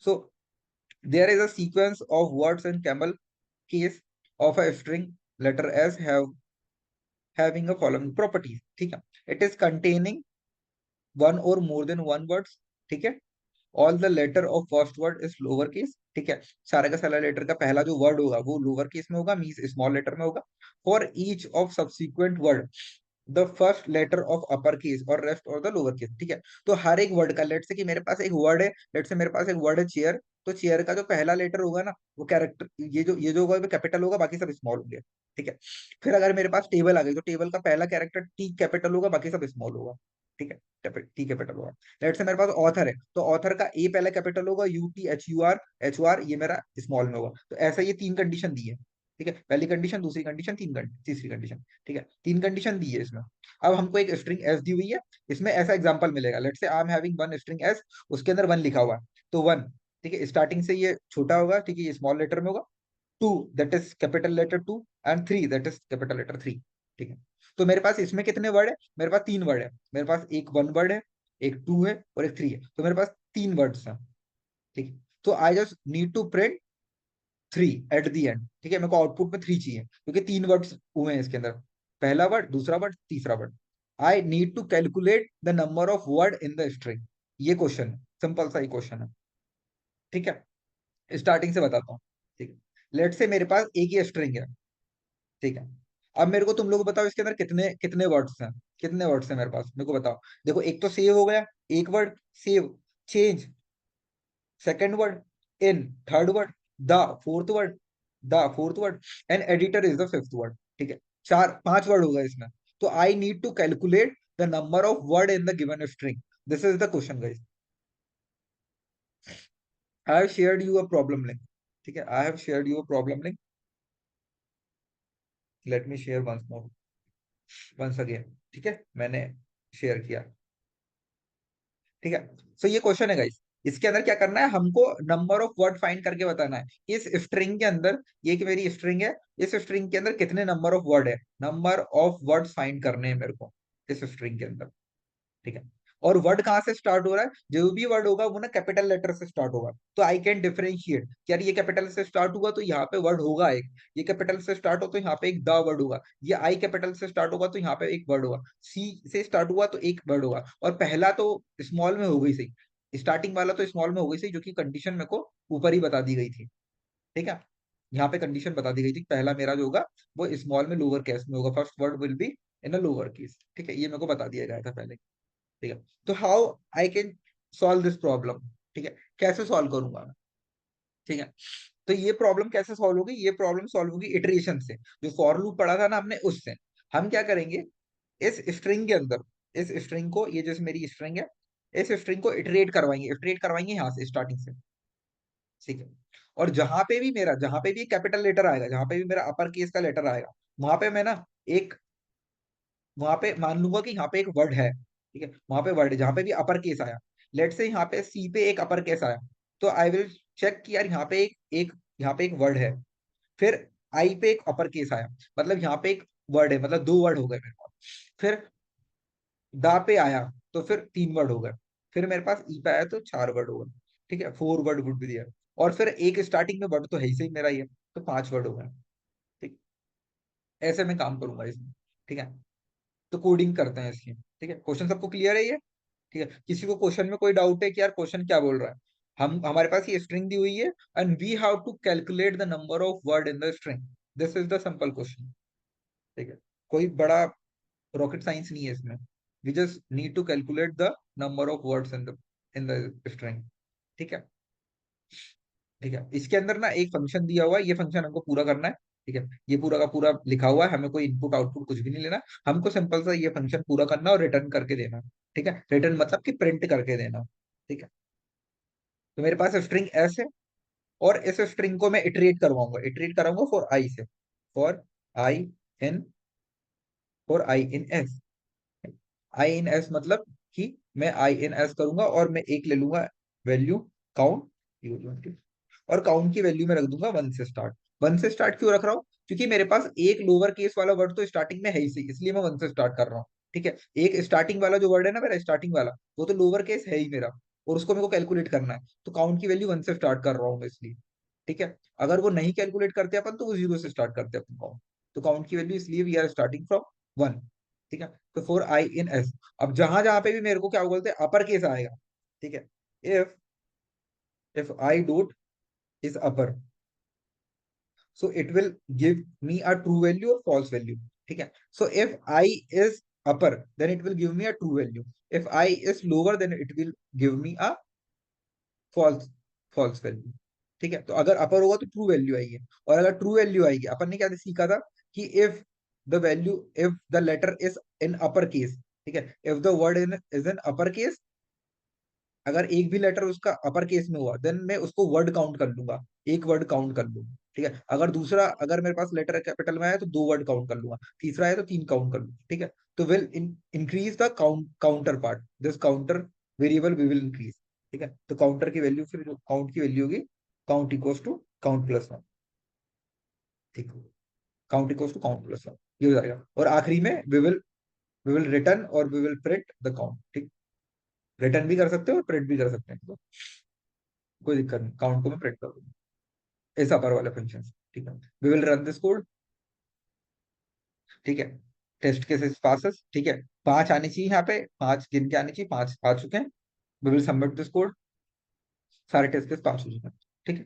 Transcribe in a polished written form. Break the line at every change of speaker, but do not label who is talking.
So there is a sequence of words in camel case of a string letter S having a following properties. ठीक है, it is containing one or more than one words. ठीक है, all the letter of first word is lower case. ठीक है, सारे का सारा letter का पहला जो वर्ड होगा वो लोअर केस में होगा, मींस स्मॉल लेटर में होगा. For each of subsequent word the first letter of upper case और रेस्ट और द लोअर केस. ठीक है, तो हर एक वर्ड का, लेट से कि मेरे पास एक वर्ड है, लेट से मेरे पास एक वर्ड है चेयर, तो चेयर का जो पहला लेटर होगा ना वो कैरेक्टर, ये जो होगा वो कैपिटल होगा, बाकी सब स्मॉल होंगे. ठीक है, फिर अगर मेरे पास टेबल आ गई तो टेबल का पहला कैरेक्टर टी कैपिटल होगा, बाकी सब स्मॉल होगा. ठीक है, टी कैपिटल होगा. लेट से मेरे पास ऑथर है, तो ऑथर का ए पहला कैपिटल होगा, UTHUR ये मेरा स्मॉल में होगा. तो ऐसा ये तीन कंडीशन दी है. ठीक है, पहली कंडीशन, दूसरी कंडीशन, तीसरी कंडीशन. ठीक है, तीन कंडीशन दी है इसमें. अब हमको एक स्ट्रिंग एस दी हुई है, इसमें ऐसा एग्जांपल मिलेगा. लेट से I am having one string S, उसके अंदर वन लिखा हुआ है, तो वन. ठीक है, स्टार्टिंग से ये छोटा होगा. ठीक है, ये स्मॉल लेटर में होगा. Two, that is capital letter two, and three, that is capital letter three. ठीक है, तो मेरे पास इसमें कितने वर्ड है? मेरे पास तीन वर्ड है. मेरे पास एक वन वर्ड है, एक टू है और एक थ्री है, तो मेरे पास तीन वर्ड्स हैं. ठीक है, तो I just need to print three at the end. ठीक है, मेरे को आउटपुट में थ्री चाहिए क्योंकि तीन वर्ड्स हुए हैं इसके अंदर, पहला वर्ड, दूसरा वर्ड, तीसरा word. I need to calculate the number of word in the string. ये क्वेश्चन है, सिंपल सा ही क्वेश्चन है. ठीक है, स्टार्टिंग से बताता हूँ. ठीक है, लेट से मेरे पास एक ही स्ट्रिंग है. ठीक है, अब मेरे को तुम लोग बताओ इसके अंदर कितने कितने वर्ड्स हैं, कितने वर्ड्स हैं मेरे पास, मेरे को बताओ. देखो, एक तो सेव हो गया, एक word save, change second word, in third word, the the fourth word and editor is the fifth word. ठीक है, चार पांच वर्ड होगा इसमें. तो I need to calculate the number of word in the given string. This is the question guys. I have shared you a problem link. ठीक है, I have shared you a problem link. Let me share once more, once again. ठीक है, मैंने share किया. ठीक है, सो ये question है गाइस. इसके अंदर क्या करना है, हमको नंबर ऑफ वर्ड फाइंड करके बताना है कि इस स्ट्रिंग के अंदर, ये कि मेरी स्ट्रिंग है, इस स्ट्रिंग के अंदर कितने नंबर ऑफ वर्ड है, नंबर ऑफ वर्ड फाइंड करने हैं मेरे को इस स्ट्रिंग के अंदर. ठीक है, और वर्ड कहाँ से स्टार्ट हो रहा है, जो भी वर्ड होगा वो ना कैपिटल लेटर से स्टार्ट होगा. तो आई कैन डिफरेंशिएट कि यार ये कैपिटल से स्टार्ट हुआ तो यहाँ पे वर्ड होगा एक, ये कैपिटल से स्टार्ट हो तो यहाँ पे एक द वर्ड होगा, ये आई कैपिटल से स्टार्ट होगा तो यहाँ पे एक वर्ड होगा, सी से स्टार्ट हुआ तो एक वर्ड होगा, और पहला तो स्मॉल में हो गई सही, स्टार्टिंग वाला तो स्मॉल में हो गई सही, जो कि कंडीशन मेरे को ऊपर ही बता दी गई थी. ठीक है, यहाँ पे कंडीशन बता दी गई थी, पहला मेरा जो होगा वो स्मॉल में लोअर केस में होगा, first word will be in a lower case. ठीक है, ये मेरे को बता दिया गया था पहले. ठीक है, तो how I can solve this problem. ठीक है, कैसे सॉल्व करूंगा मैं. ठीक है, तो ये प्रॉब्लम कैसे सॉल्व होगी, ये प्रॉब्लम सॉल्व होगी इटरेशन से. जो फॉर लूप पढ़ा था ना हमने उससे. हम क्या करेंगे, इस स्ट्रिंग के अंदर, इस स्ट्रिंग को, ये जैसे मेरी स्ट्रिंग है, इस स्ट्रिंग को इटरेट करवाएंगे यहाँ से स्टार्टिंग से. ठीक है, और जहां पे भी कैपिटल लेटर आएगा, जहां पे भी मेरा अपर केस का लेटर आएगा, वहां पे मैं ना एक, वहां पे मान लूंगा कि यहाँ पे एक वर्ड है. ठीक है, वहां पे वर्ड है जहां पे भी अपर केस आया. लेट से यहाँ पे सी पे एक अपर केस आया, तो आई विल चेक कि यार यहाँ पे यहाँ पे एक वर्ड है. फिर आई पे एक अपर केस आया, मतलब यहाँ पे एक वर्ड है, मतलब दो वर्ड हो गए मेरे पास. फिर दा पे आया, तो फिर तीन वर्ड हो गए. फिर मेरे पास ई पे आया तो चार वर्ड हो गए. ठीक है, four word would be there. और फिर एक स्टार्टिंग में वर्ड तो है ही सही मेरा ये, तो पांच वर्ड हो गए. ठीक, ऐसे मैं काम करूंगा इसमें. ठीक है, तो कोडिंग करते हैं इसकी. ठीक है, क्वेश्चन सबको क्लियर है ये. ठीक है, किसी को क्वेश्चन में कोई डाउट है कि यार क्वेश्चन क्या बोल रहा है. हमारे पास ये स्ट्रिंग दी हुई है, and we have to calculate the number of word in the string. This is the simple question. ठीक है, कोई बड़ा रॉकेट साइंस नहीं है इसमें. We just need to calculate the number of words in the string. ठीक है. ठीक है, इसके अंदर ना एक फंक्शन दिया हुआ है, ये फंक्शन हमको पूरा करना है. ठीक है, ये पूरा का पूरा लिखा हुआ है, हमें कोई इनपुट आउटपुट कुछ भी नहीं लेना. हमको सिंपल सा ये फंक्शन पूरा करना और रिटर्न करके देना. ठीक है, रिटर्न मतलब कि प्रिंट करके देना. ठीक है, तो मेरे पास स्ट्रिंग एस है, और इस स्ट्रिंग को मैं इटरेट कराऊंगा फॉर आई से, for I in for I in S. I in S मतलब कि मैं आई इन एस करूंगा और मैं एक ले लूंगा वैल्यू काउंट, और काउंट की वैल्यू में रख दूंगा वन से स्टार्ट. वन से स्टार्ट क्यों रख रहा हूँ, क्योंकि मेरे पास एक लोअर केस वाला वर्ड तो स्टार्टिंग में है ही सही, इसलिए मैं वन से स्टार्ट कर रहा हूँ. ठीक है, एक स्टार्टिंग वाला जो वर्ड है ना मेरा, स्टार्टिंग वाला, वो तो लोअर केस है ही मेरा. और उसको मेरे को कैलकुलेट करना है, तो काउंट की वैल्यू 1 से स्टार्ट कर रहा हूँ मैं इसलिए। ठीक है, अगर वो नहीं कैलकुलेट करते अपन तो वो 0 से स्टार्ट करते अपन काउंट। तो काउंट की वैल्यू इसलिए वी आर स्टार्टिंग फ्रॉम 1। ठीक है, तो फॉर आई इन एस, अब जहां जहां पे भी मेरे को क्या बोलते हैं अपर केस आएगा। ठीक है, if I dot is upper, so it will give me a true value or false value. ठीक है, so if I is upper then it will give me a true value, if I is lower then it will give me a false false value। ठीक है, तो अगर अपर होगा तो true value आएगी, और अगर ट्रू वैल्यू आएगी, अपन ने क्या सीखा था कि if the letter is in upper case, ठीक है, if the word is in upper case, अगर एक भी लेटर उसका अपर केस में हुआ देन मैं उसको वर्ड काउंट कर लूंगा, एक वर्ड काउंट कर लूंगा। ठीक है, अगर मेरे पास लेटर कैपिटल में आया तो 2 वर्ड काउंट कर लूंगा, तीसरा है तो 3 काउंट कर लूंगा। ठीक है, तो will increase the counter part, this counter variable we will increase. ठीक है, तो काउंटर की वैल्यू, फिर काउंट की वैल्यू होगी count equals to count plus 1। ठीक है, count equals to count plus 1 ये हो जाएगा, और आखिरी में वी विल रिटर्न और we will print the count. ठीक, रिटर्न भी कर सकते हो और प्रिंट भी कर सकते हैं, तो कोई दिक्कत नहीं, काउंट को मैं प्रिंट कर दूंगा, ऐसा अपर वाले फंक्शन। ठीक है, we will run this code. ठीक है, टेस्ट केसेस पासेस। ठीक है, 5 आने चाहिए, यहाँ पे 5 गिन के आने चाहिए, 5 आ चुके हैं। We will submit this code, सारे टेस्ट केस पास हो चुके हैं। ठीक है।